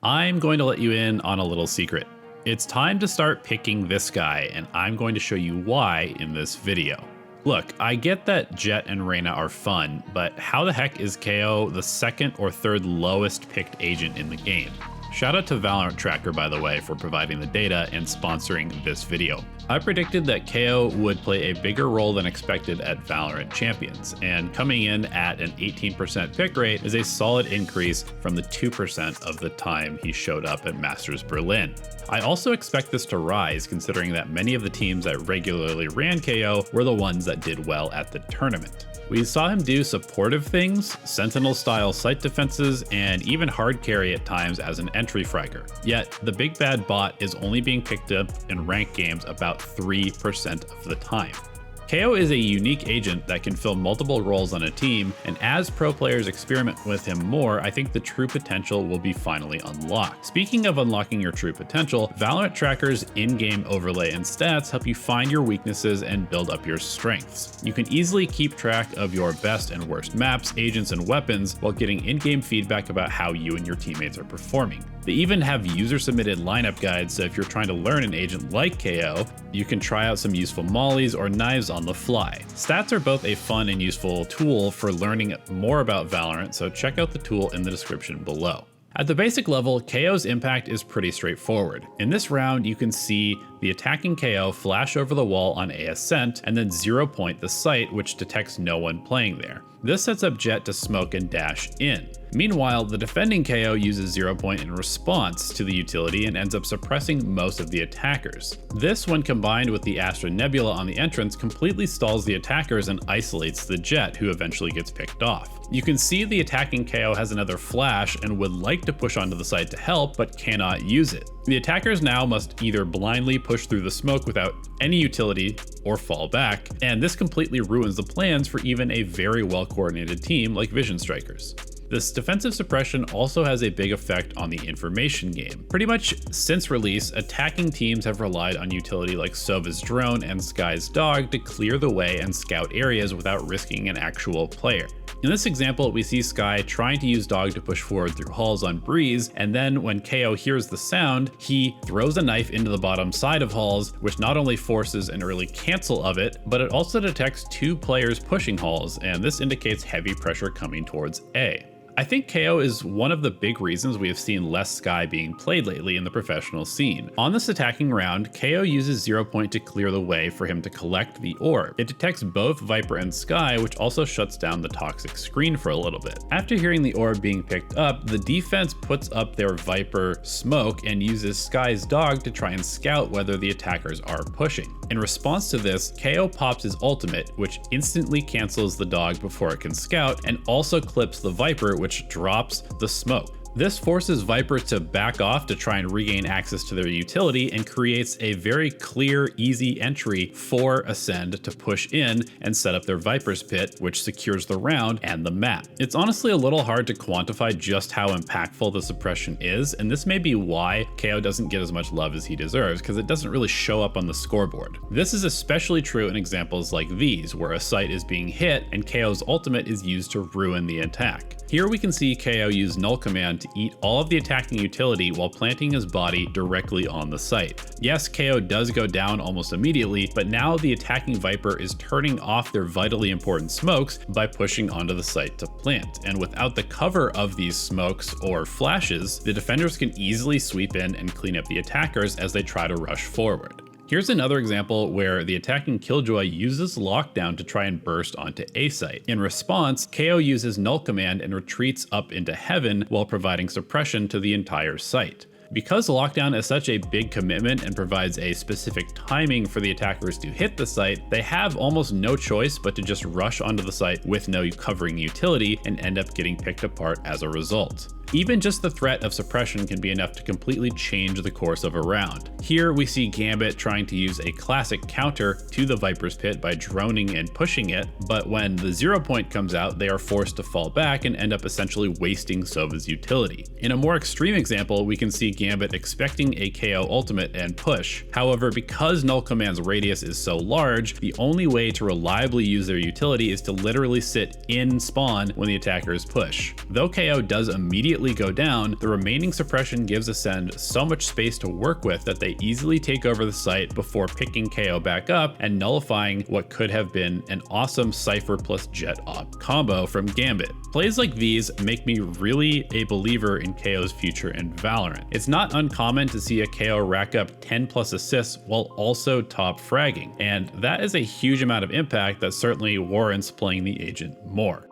I'm going to let you in on a little secret. It's time to start picking this guy, and I'm going to show you why in this video. Look, I get that Jett and Reyna are fun, but how the heck is KAYO the second or third lowest picked agent in the game? Shout out to Valorant Tracker, by the way, for providing the data and sponsoring this video. I predicted that KAYO would play a bigger role than expected at Valorant Champions, and coming in at an 18% pick rate is a solid increase from the 2% of the time he showed up at Masters Berlin. I also expect this to rise, considering that many of the teams that regularly ran KAYO were the ones that did well at the tournament. We saw him do supportive things, sentinel-style site defenses, and even hard carry at times as an entry fragger. Yet, the big bad bot is only being picked up in ranked games about 3% of the time. KAYO is a unique agent that can fill multiple roles on a team, and as pro players experiment with him more, I think the true potential will be finally unlocked. Speaking of unlocking your true potential, Valorant Tracker's in-game overlay and stats help you find your weaknesses and build up your strengths. You can easily keep track of your best and worst maps, agents, and weapons while getting in-game feedback about how you and your teammates are performing. They even have user-submitted lineup guides, so if you're trying to learn an agent like KAYO, you can try out some useful mollies or knives on the fly. Stats are both a fun and useful tool for learning more about Valorant, so check out the tool in the description below. At the basic level, KAYO's impact is pretty straightforward. In this round, you can see the attacking KAYO flash over the wall on a ascent and then 0-point the site, which detects no one playing there. This sets up Jett to smoke and dash in. Meanwhile, the defending KAYO uses 0-point in response to the utility and ends up suppressing most of the attackers. This, when combined with the Astra Nebula on the entrance, completely stalls the attackers and isolates the Jett, who eventually gets picked off. You can see the attacking KAYO has another flash and would like to push onto the site to help, but cannot use it. The attackers now must either blindly push through the smoke without any utility or fall back, and this completely ruins the plans for even a very well-coordinated team like Vision Strikers. This defensive suppression also has a big effect on the information game. Pretty much since release, attacking teams have relied on utility like Sova's drone and Skye's dog to clear the way and scout areas without risking an actual player. In this example, we see Skye trying to use dog to push forward through halls on Breeze, and then when KAYO hears the sound, he throws a knife into the bottom side of halls, which not only forces an early cancel of it, but it also detects two players pushing halls, and this indicates heavy pressure coming towards A. I think KAYO is one of the big reasons we have seen less Skye being played lately in the professional scene. On this attacking round, KAYO uses 0-point to clear the way for him to collect the orb. It detects both Viper and Skye, which also shuts down the toxic screen for a little bit. After hearing the orb being picked up, the defense puts up their Viper smoke and uses Skye's dog to try and scout whether the attackers are pushing. In response to this, KAYO pops his ultimate, which instantly cancels the dog before it can scout, and also clips the Viper, which drops the smoke. This forces Viper to back off to try and regain access to their utility and creates a very clear, easy entry for Ascend to push in and set up their Viper's Pit, which secures the round and the map. It's honestly a little hard to quantify just how impactful the suppression is, and this may be why KAYO doesn't get as much love as he deserves, because it doesn't really show up on the scoreboard. This is especially true in examples like these, where a site is being hit and KAYO's ultimate is used to ruin the attack. Here we can see KAYO use Null Command to eat all of the attacking utility while planting his body directly on the site. Yes, KAYO does go down almost immediately, but now the attacking Viper is turning off their vitally important smokes by pushing onto the site to plant. And without the cover of these smokes or flashes, the defenders can easily sweep in and clean up the attackers as they try to rush forward. Here's another example where the attacking Killjoy uses lockdown to try and burst onto A site. In response, KAYO uses Null Command and retreats up into heaven while providing suppression to the entire site. Because lockdown is such a big commitment and provides a specific timing for the attackers to hit the site, they have almost no choice but to just rush onto the site with no covering utility and end up getting picked apart as a result. Even just the threat of suppression can be enough to completely change the course of a round. Here we see Gambit trying to use a classic counter to the Viper's Pit by droning and pushing it, but when the 0-point comes out, they are forced to fall back and end up essentially wasting Sova's utility. In a more extreme example, we can see Gambit expecting a KO ultimate and push. However, because Null Command's radius is so large, the only way to reliably use their utility is to literally sit in spawn when the attackers push. Though KO does immediately immediately go down, the remaining suppression gives Ascend so much space to work with that they easily take over the site before picking KAYO back up and nullifying what could have been an awesome Cypher plus Jet op combo from Gambit. Plays like these make me really a believer in KAYO's future in Valorant. It's not uncommon to see a KAYO rack up 10 plus assists while also top fragging, and that is a huge amount of impact that certainly warrants playing the agent more.